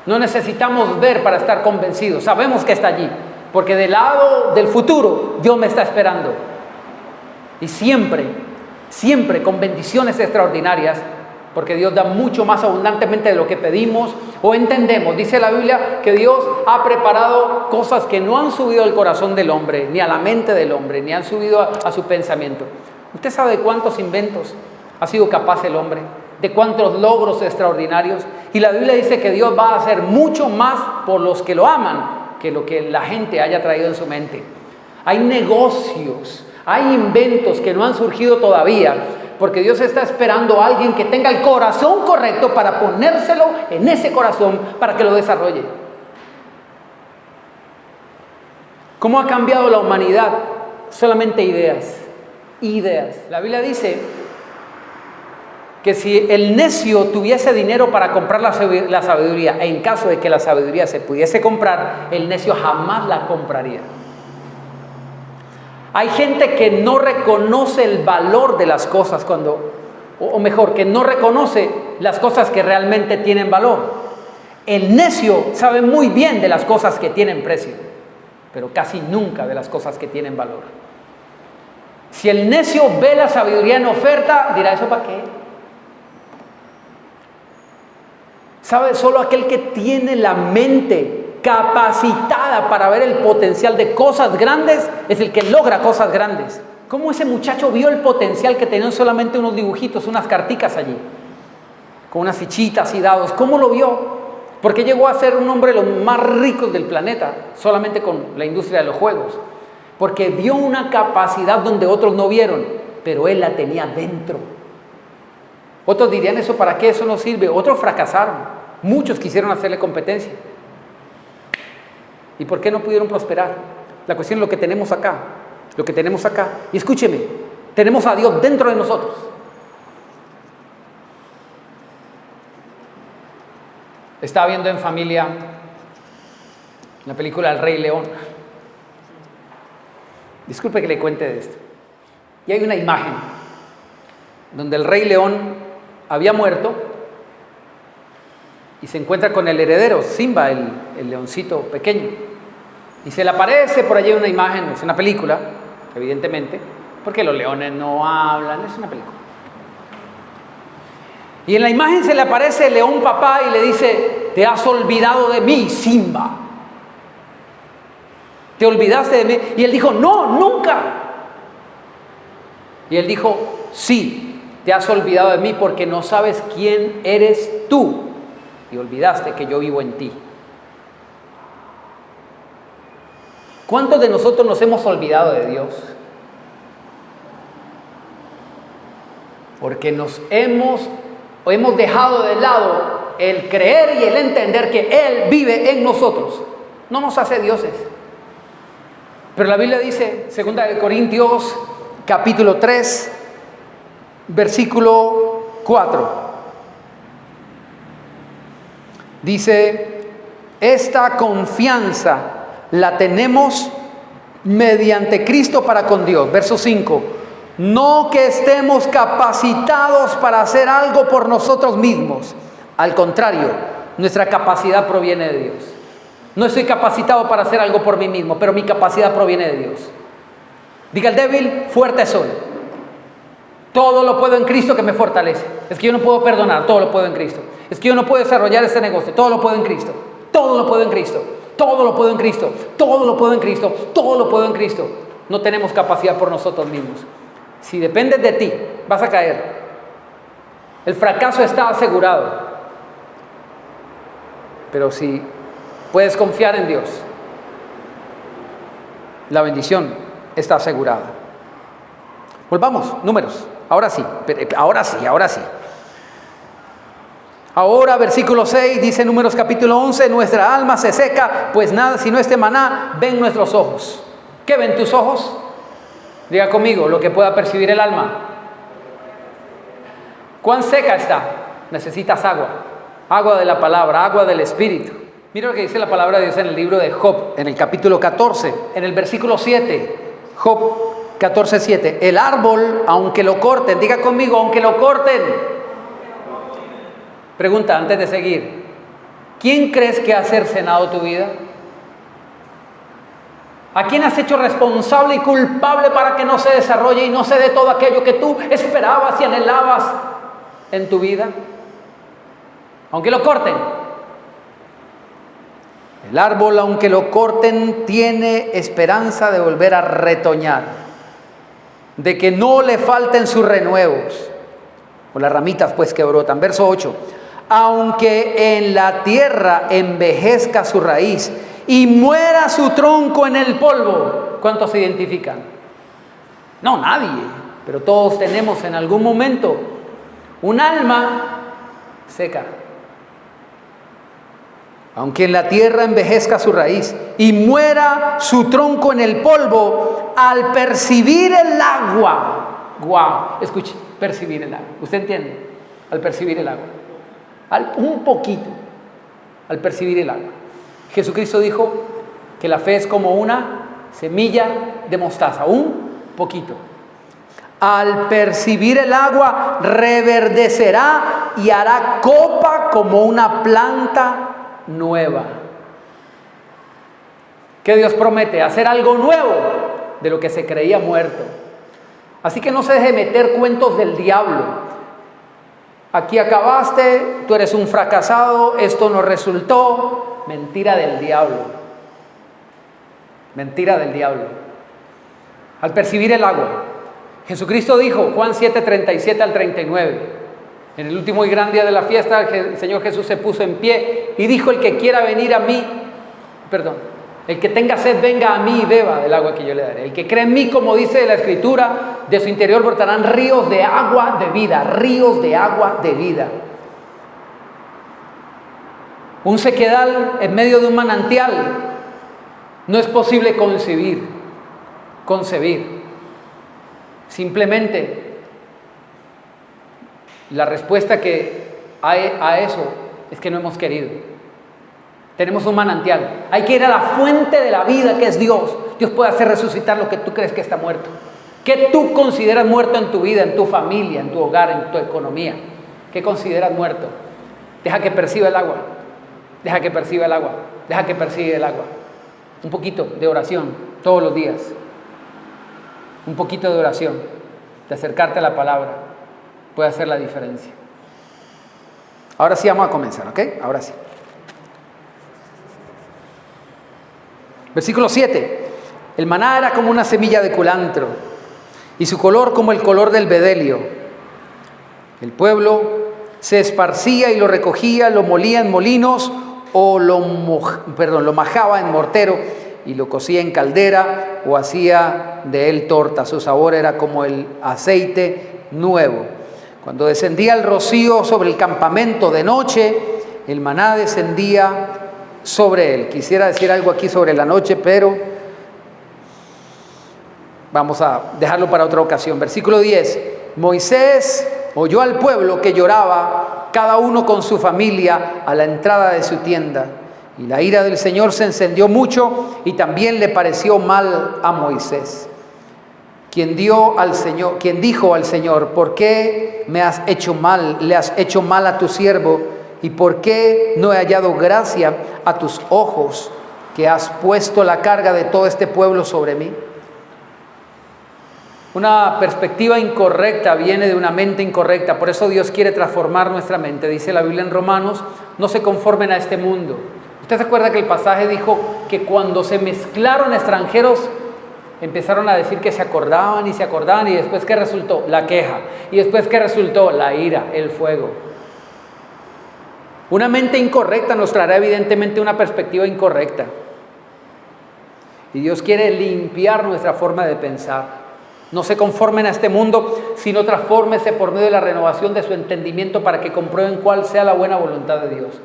No necesitamos ver para estar convencidos. Sabemos que está allí, porque del lado del futuro Dios me está esperando. Y siempre con bendiciones extraordinarias, porque Dios da mucho más abundantemente de lo que pedimos o entendemos. Dice la Biblia que Dios ha preparado cosas que no han subido al corazón del hombre, ni a la mente del hombre, ni han subido a su pensamiento. ¿Usted sabe de cuántos inventos ha sido capaz el hombre? ¿De cuántos logros extraordinarios? Y la Biblia dice que Dios va a hacer mucho más por los que lo aman que lo que la gente haya traído en su mente. Hay negocios, hay inventos que no han surgido todavía, porque Dios está esperando a alguien que tenga el corazón correcto para ponérselo en ese corazón para que lo desarrolle. ¿Cómo ha cambiado la humanidad? Solamente ideas. La Biblia dice que si el necio tuviese dinero para comprar la sabiduría, en caso de que la sabiduría se pudiese comprar, el necio jamás la compraría. Hay gente que no reconoce el valor de las cosas que no reconoce las cosas que realmente tienen valor. El necio sabe muy bien de las cosas que tienen precio, pero casi nunca de las cosas que tienen valor. Si el necio ve la sabiduría en oferta, dirá, ¿eso para qué? ¿Sabe? Solo aquel que tiene la mente capacitada para ver el potencial de cosas grandes es el que logra cosas grandes. ¿Cómo ese muchacho vio el potencial que tenían solamente unos dibujitos, unas carticas allí, con unas fichitas y dados? ¿Cómo lo vio? Porque llegó a ser un hombre de los más ricos del planeta, solamente con la industria de los juegos. Porque vio una capacidad donde otros no vieron, pero él la tenía dentro. Otros dirían, ¿eso para qué? Eso no sirve. Otros fracasaron. Muchos quisieron hacerle competencia. ¿Y por qué no pudieron prosperar? La cuestión es lo que tenemos acá. Y escúcheme, tenemos a Dios dentro de nosotros. Estaba viendo en familia la película El Rey León. Disculpe que le cuente de esto. Y hay una imagen donde el Rey León había muerto y se encuentra con el heredero, Simba, el leoncito pequeño. Y se le aparece por allí una imagen, es una película, evidentemente, porque los leones no hablan, es una película. Y en la imagen se le aparece el león papá y le dice, te has olvidado de mí, Simba. ¿Te olvidaste de mí? Y él dijo, no, nunca. Y él dijo, sí, te has olvidado de mí porque no sabes quién eres tú y olvidaste que yo vivo en ti. ¿Cuántos de nosotros nos hemos olvidado de Dios? Porque nos hemos dejado de lado el creer y el entender que Él vive en nosotros. No nos hace dioses. Pero la Biblia dice, 2 Corintios capítulo 3, versículo 4. Dice, esta confianza la tenemos mediante Cristo para con Dios. Verso 5. No que estemos capacitados para hacer algo por nosotros mismos. Al contrario, nuestra capacidad proviene de Dios. No estoy capacitado para hacer algo por mí mismo, pero mi capacidad proviene de Dios. Diga el débil, fuerte soy. Todo lo puedo en Cristo que me fortalece. Es que yo no puedo perdonar, todo lo puedo en Cristo. Es que yo no puedo desarrollar este negocio, todo lo puedo en Cristo. Todo lo puedo en Cristo. Todo lo puedo en Cristo. Todo lo puedo en Cristo. Todo lo puedo en Cristo. No tenemos capacidad por nosotros mismos. Si dependes de ti, vas a caer. El fracaso está asegurado. Pero si puedes confiar en Dios, la bendición está asegurada. Volvamos, números. Ahora sí. Ahora, versículo 6, dice Números capítulo 11, nuestra alma se seca, pues nada, si no este maná, ven nuestros ojos. ¿Qué ven tus ojos? Diga conmigo, lo que pueda percibir el alma. ¿Cuán seca está? Necesitas agua. Agua de la palabra, agua del Espíritu. Mira lo que dice la palabra de Dios en el libro de Job, en el capítulo 14, en el versículo 7. Job 14:7. El árbol, aunque lo corten, diga conmigo, aunque lo corten. Pregunta antes de seguir, ¿quién crees que ha cercenado tu vida? ¿A quién has hecho responsable y culpable para que no se desarrolle y no se dé todo aquello que tú esperabas y anhelabas en tu vida? Aunque lo corten. El árbol, aunque lo corten, tiene esperanza de volver a retoñar, de que no le falten sus renuevos, o las ramitas pues que brotan. Verso 8. Aunque en la tierra envejezca su raíz y muera su tronco en el polvo. ¿Cuántos se identifican? No, nadie, pero todos tenemos en algún momento un alma seca. Aunque en la tierra envejezca su raíz y muera su tronco en el polvo, al percibir el agua, escuche, percibir el agua, ¿usted entiende? Al percibir el agua. Un poquito, al percibir el agua. Jesucristo dijo que la fe es como una semilla de mostaza, un poquito. Al percibir el agua, reverdecerá y hará copa como una planta nueva. ¿Qué Dios promete? Hacer algo nuevo de lo que se creía muerto. Así que no se deje meter cuentos del diablo. Aquí acabaste, tú eres un fracasado, esto no resultó. Mentira del diablo. Mentira del diablo. Al percibir el agua, Jesucristo dijo, Juan 7:37 al 39, en el último y gran día de la fiesta, el Señor Jesús se puso en pie y dijo, el que quiera venir a mí, el que tenga sed, venga a mí y beba del agua que yo le daré. El que cree en mí, como dice la Escritura, de su interior brotarán ríos de agua de vida, ríos de agua de vida. Un sequedal en medio de un manantial no es posible concebir. Simplemente la respuesta que hay a eso es que no hemos querido. Tenemos un manantial. Hay que ir a la fuente de la vida que es Dios. Dios puede hacer resucitar lo que tú crees que está muerto. ¿Qué tú consideras muerto en tu vida, en tu familia, en tu hogar, en tu economía? ¿Qué consideras muerto? Deja que perciba el agua. Deja que perciba el agua. Deja que perciba el agua. Un poquito de oración todos los días. Un poquito de oración, de acercarte a la palabra, puede hacer la diferencia. Ahora sí vamos a comenzar, ¿ok? Ahora sí. Versículo 7. El maná era como una semilla de culantro y su color como el color del bedelio. El pueblo se esparcía y lo recogía, lo molía en molinos o lo majaba en mortero y lo cocía en caldera o hacía de él torta. Su sabor era como el aceite nuevo. Cuando descendía el rocío sobre el campamento de noche, el maná descendía sobre él. Quisiera decir algo aquí sobre la noche, pero vamos a dejarlo para otra ocasión. Versículo 10. Moisés oyó al pueblo que lloraba, cada uno con su familia, a la entrada de su tienda. Y la ira del Señor se encendió mucho y también le pareció mal a Moisés. Quien dijo al Señor, ¿por qué me has hecho mal? Le has hecho mal a tu siervo. ¿Y por qué no he hallado gracia a tus ojos, que has puesto la carga de todo este pueblo sobre mí? Una perspectiva incorrecta viene de una mente incorrecta. Por eso Dios quiere transformar nuestra mente. Dice la Biblia en Romanos, no se conformen a este mundo. ¿Usted se acuerda que el pasaje dijo que cuando se mezclaron extranjeros, empezaron a decir que se acordaban y después ¿qué resultó? La queja. Y después ¿qué resultó? La ira, el fuego. Una mente incorrecta nos traerá evidentemente una perspectiva incorrecta. Y Dios quiere limpiar nuestra forma de pensar. No se conformen a este mundo, sino transfórmese por medio de la renovación de su entendimiento para que comprueben cuál sea la buena voluntad de Dios.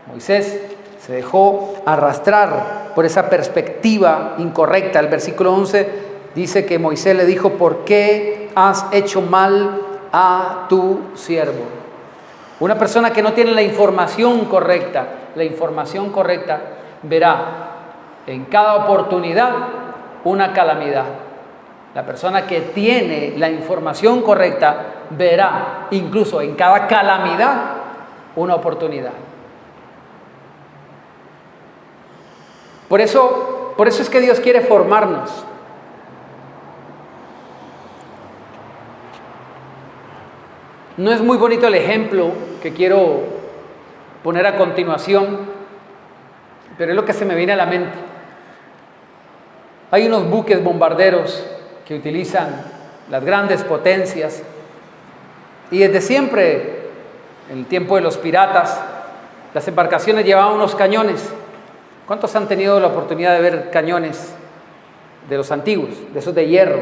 Moisés se dejó arrastrar por esa perspectiva incorrecta. El versículo 11 dice que Moisés le dijo, ¿por qué has hecho mal a tu siervo? Una persona que no tiene la información correcta verá en cada oportunidad una calamidad. La persona que tiene la información correcta verá incluso en cada calamidad una oportunidad. Por eso es que Dios quiere formarnos. No es muy bonito el ejemplo que quiero poner a continuación, pero es lo que se me viene a la mente. Hay unos buques bombarderos que utilizan las grandes potencias y desde siempre, en el tiempo de los piratas, las embarcaciones llevaban unos cañones. ¿Cuántos han tenido la oportunidad de ver cañones de los antiguos, de esos de hierro,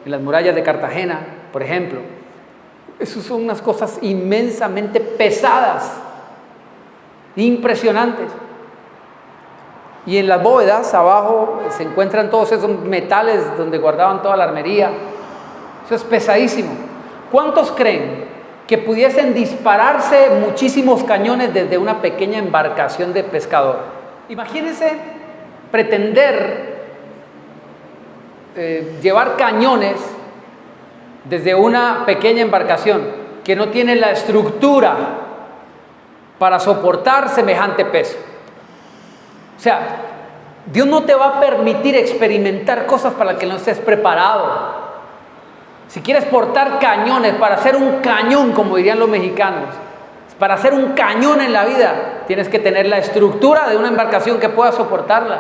en las murallas de Cartagena, por ejemplo? Esas son unas cosas inmensamente pesadas, impresionantes. Y en las bóvedas abajo se encuentran todos esos metales donde guardaban toda la armería. Eso es pesadísimo. ¿Cuántos creen que pudiesen dispararse muchísimos cañones desde una pequeña embarcación de pescador? Imagínense pretender llevar cañones desde una pequeña embarcación que no tiene la estructura para soportar semejante peso. O sea, Dios no te va a permitir experimentar cosas para las que no estés preparado. Si quieres portar cañones, para hacer un cañón, como dirían los mexicanos, para hacer un cañón en la vida, tienes que tener la estructura de una embarcación que pueda soportarla.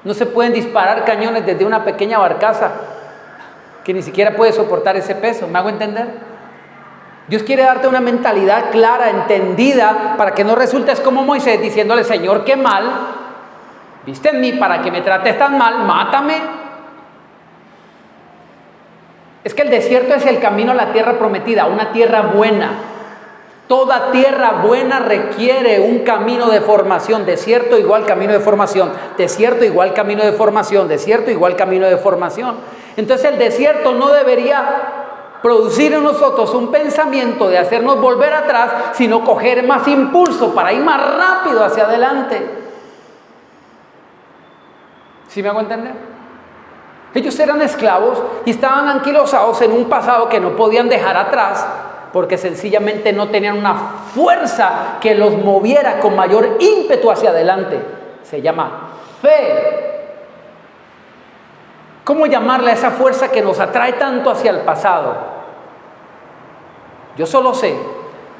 No se pueden disparar cañones desde una pequeña barcaza que ni siquiera puede soportar ese peso. ¿Me hago entender? Dios quiere darte una mentalidad clara, entendida, para que no resultes como Moisés diciéndole, Señor, qué mal viste en mí para que me trates tan mal, mátame. Es que el desierto es el camino a la tierra prometida, una tierra buena. Toda tierra buena requiere un camino de formación. Desierto igual camino de formación, desierto igual camino de formación, desierto igual camino de formación. Entonces el desierto no debería producir en nosotros un pensamiento de hacernos volver atrás, sino coger más impulso para ir más rápido hacia adelante. ¿Sí me hago entender? Ellos eran esclavos y estaban anquilosados en un pasado que no podían dejar atrás, porque sencillamente no tenían una fuerza que los moviera con mayor ímpetu hacia adelante. Se llama fe. ¿Cómo llamarle a esa fuerza que nos atrae tanto hacia el pasado? Yo solo sé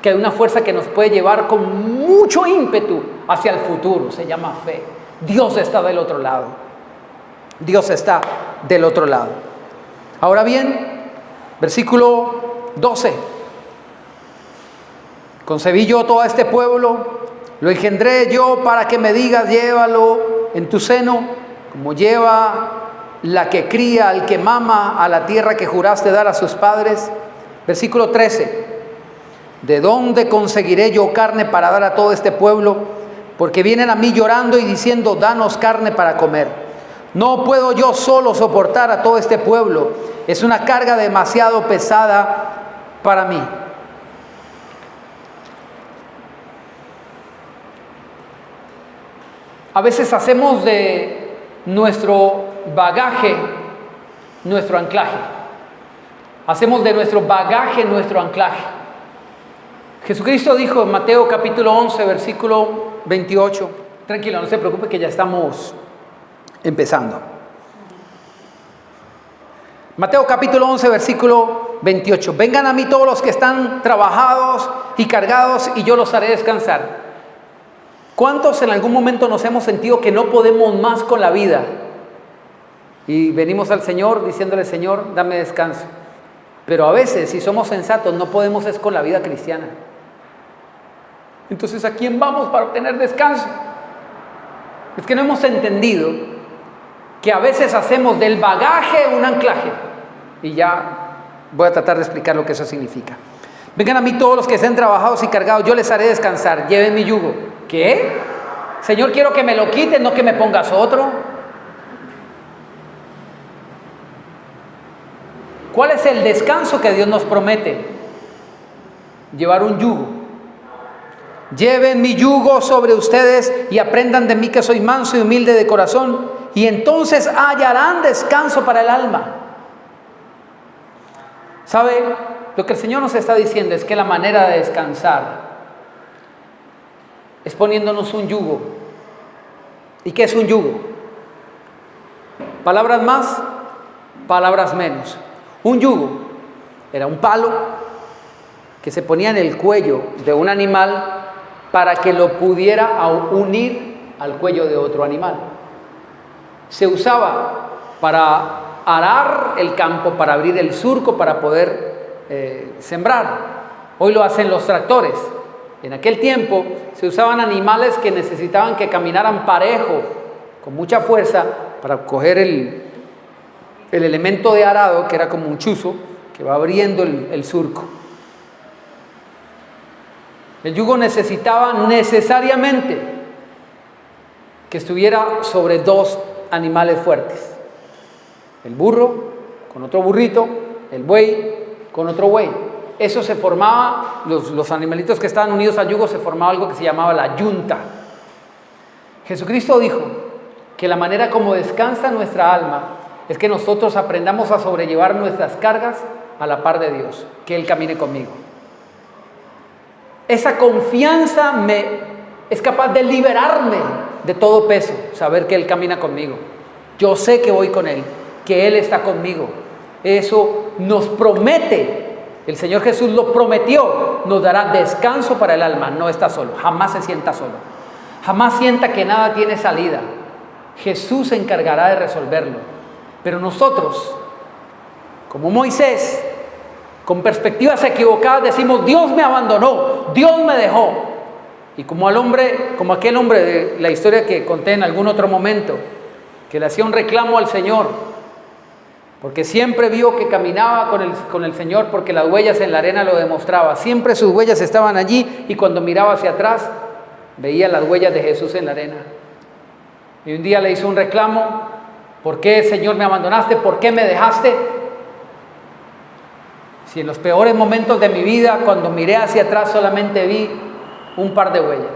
que hay una fuerza que nos puede llevar con mucho ímpetu hacia el futuro. Se llama fe. Dios está del otro lado. Dios está del otro lado. Ahora bien, versículo 12. Concebí yo todo este pueblo, lo engendré yo para que me digas, llévalo en tu seno, como lleva la que cría al que mama a la tierra que juraste dar a sus padres. Versículo 13. ¿De dónde conseguiré yo carne para dar a todo este pueblo? Porque vienen a mí llorando y diciendo, danos carne para comer. No puedo yo solo soportar a todo este pueblo. Es una carga demasiado pesada para mí. A veces hacemos de nuestro bagaje nuestro anclaje. Hacemos de nuestro bagaje nuestro anclaje. Jesucristo dijo en Mateo capítulo 11, versículo 28. Tranquilo, no se preocupe que ya estamos empezando. Mateo capítulo 11, versículo 28. Vengan a mí todos los que están trabajados y cargados y yo los haré descansar. ¿Cuántos en algún momento nos hemos sentido que no podemos más con la vida? Y venimos al Señor diciéndole, Señor, dame descanso. Pero a veces, si somos sensatos, no podemos es con la vida cristiana. Entonces, ¿a quién vamos para obtener descanso? Es que no hemos entendido que a veces hacemos del bagaje un anclaje. Y ya voy a tratar de explicar lo que eso significa. Vengan a mí todos los que estén trabajados y cargados, yo les haré descansar. Lleven mi yugo. ¿Qué? Señor, quiero que me lo quites, no que me pongas otro. ¿Cuál es el descanso que Dios nos promete? Llevar un yugo. Lleven mi yugo sobre ustedes y aprendan de mí que soy manso y humilde de corazón, y entonces hallarán descanso para el alma. ¿Sabe? Lo que el Señor nos está diciendo es que la manera de descansar es poniéndonos un yugo. ¿Y qué es un yugo? Palabras más, palabras menos. Un yugo era un palo que se ponía en el cuello de un animal para que lo pudiera unir al cuello de otro animal. Se usaba para arar el campo, para abrir el surco, para poder sembrar. Hoy lo hacen los tractores. En aquel tiempo se usaban animales que necesitaban que caminaran parejo, con mucha fuerza, para coger el elemento de arado, que era como un chuzo, que va abriendo el surco. El yugo necesitaba necesariamente que estuviera sobre dos animales fuertes. El burro con otro burrito, el buey con otro buey. Eso se formaba, los animalitos que estaban unidos al yugo, se formaba algo que se llamaba la yunta. Jesucristo dijo que la manera como descansa nuestra alma es que nosotros aprendamos a sobrellevar nuestras cargas a la par de Dios, que Él camine conmigo. Esa confianza es capaz de liberarme de todo peso, saber que Él camina conmigo. Yo sé que voy con Él, que Él está conmigo. Eso nos promete, el Señor Jesús lo prometió, nos dará descanso para el alma. No está solo, jamás se sienta solo, jamás sienta que nada tiene salida. Jesús se encargará de resolverlo. Pero nosotros, como Moisés, con perspectivas equivocadas decimos, Dios me abandonó, Dios me dejó. Y como aquel hombre de la historia que conté en algún otro momento, que le hacía un reclamo al Señor, porque siempre vio que caminaba con el Señor, porque las huellas en la arena lo demostraba. Siempre sus huellas estaban allí, y cuando miraba hacia atrás, veía las huellas de Jesús en la arena. Y un día le hizo un reclamo: ¿por qué, Señor, me abandonaste? ¿Por qué me dejaste? Si en los peores momentos de mi vida, cuando miré hacia atrás, solamente vi un par de huellas.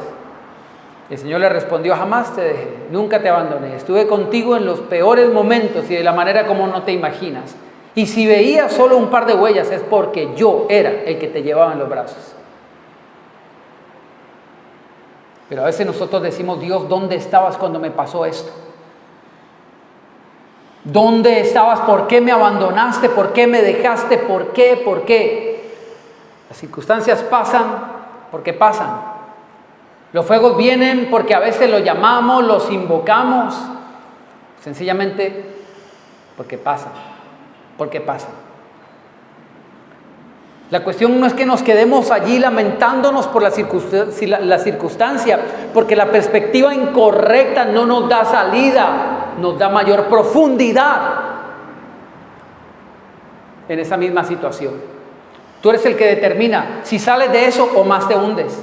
El Señor le respondió: jamás te dejé, nunca te abandoné. Estuve contigo en los peores momentos y de la manera como no te imaginas. Y si veías solo un par de huellas, es porque yo era el que te llevaba en los brazos. Pero a veces nosotros decimos: Dios, ¿dónde estabas cuando me pasó esto? ¿Dónde estabas? ¿Por qué me abandonaste? ¿Por qué me dejaste? ¿Por qué? ¿Por qué? Las circunstancias pasan porque pasan. Los fuegos vienen porque a veces los llamamos, los invocamos, sencillamente porque pasan, porque pasan. La cuestión no es que nos quedemos allí lamentándonos por la circunstancia, porque la perspectiva incorrecta no nos da salida. nos da mayor profundidad en esa misma situación. Tú eres el que determina si sales de eso o más te hundes.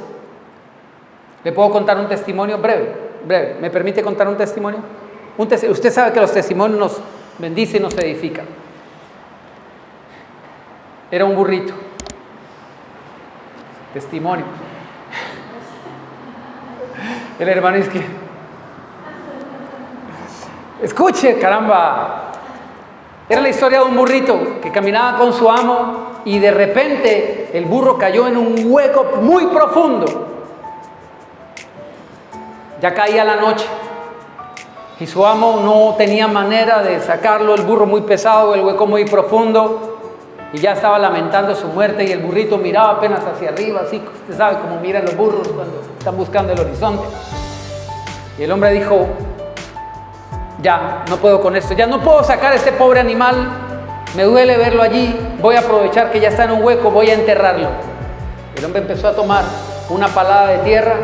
¿Le puedo contar un testimonio breve? Breve. ¿Me permite contar un testimonio? Usted sabe que los testimonios nos bendicen y nos edifican. Era un burrito. Testimonio. El hermano es que... Escuche, caramba. Era la historia de un burrito que caminaba con su amo y de repente el burro cayó en un hueco muy profundo. Ya caía la noche y su amo no tenía manera de sacarlo, el burro muy pesado, el hueco muy profundo, y ya estaba lamentando su muerte y el burrito miraba apenas hacia arriba, así, usted sabe cómo miran los burros cuando están buscando el horizonte. Y el hombre dijo: ya, no puedo con esto, ya no puedo sacar a este pobre animal, me duele verlo allí, voy a aprovechar que ya está en un hueco, voy a enterrarlo. El hombre empezó a tomar una palada de tierra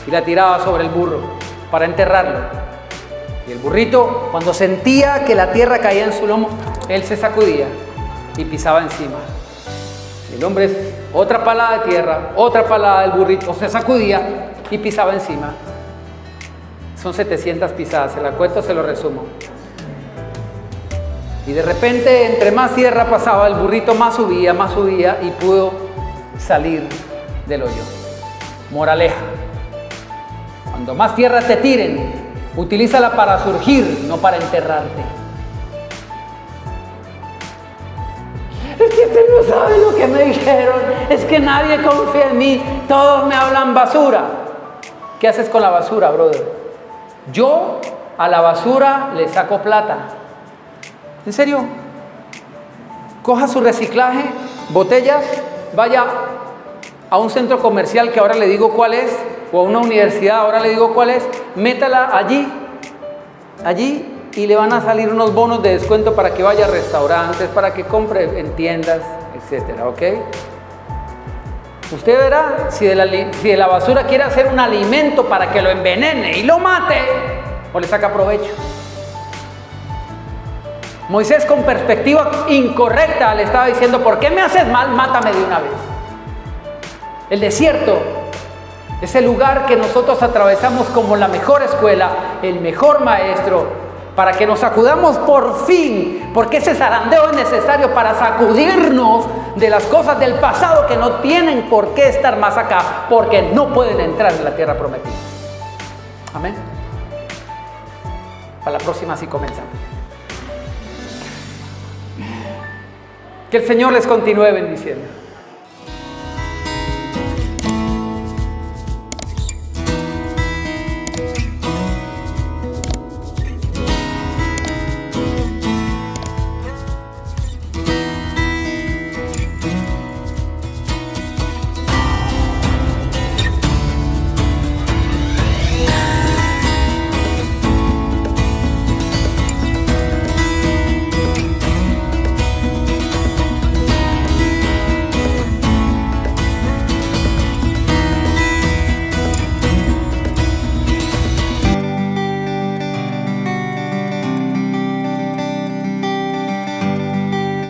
y la tiraba sobre el burro para enterrarlo. Y el burrito, cuando sentía que la tierra caía en su lomo, él se sacudía y pisaba encima. El hombre, otra palada de tierra, otra palada del burrito, se sacudía y pisaba encima. Son 700 pisadas, se la cuento, se lo resumo. Y de repente, entre más tierra pasaba, el burrito más subía y pudo salir del hoyo. Moraleja: cuando más tierra te tiren, utilízala para surgir, no para enterrarte. Es que usted no sabe lo que me dijeron, es que nadie confía en mí, todos me hablan basura. ¿Qué haces con la basura, brother? Yo a la basura le saco plata. ¿En serio? Coja su reciclaje, botellas, vaya a un centro comercial que ahora le digo cuál es, o a una universidad, ahora le digo cuál es, métala allí, y le van a salir unos bonos de descuento para que vaya a restaurantes, para que compre en tiendas, etcétera, ¿ok? Usted verá si de la basura quiere hacer un alimento para que lo envenene y lo mate, o le saca provecho. Moisés, con perspectiva incorrecta, le estaba diciendo: ¿por qué me haces mal? Mátame de una vez. El desierto es el lugar que nosotros atravesamos como la mejor escuela, el mejor maestro, para que nos sacudamos por fin, porque ese zarandeo es necesario para sacudirnos de las cosas del pasado que no tienen por qué estar más acá, porque no pueden entrar en la tierra prometida. Amén. Para la próxima sí comenzamos. Que el Señor les continúe bendiciendo.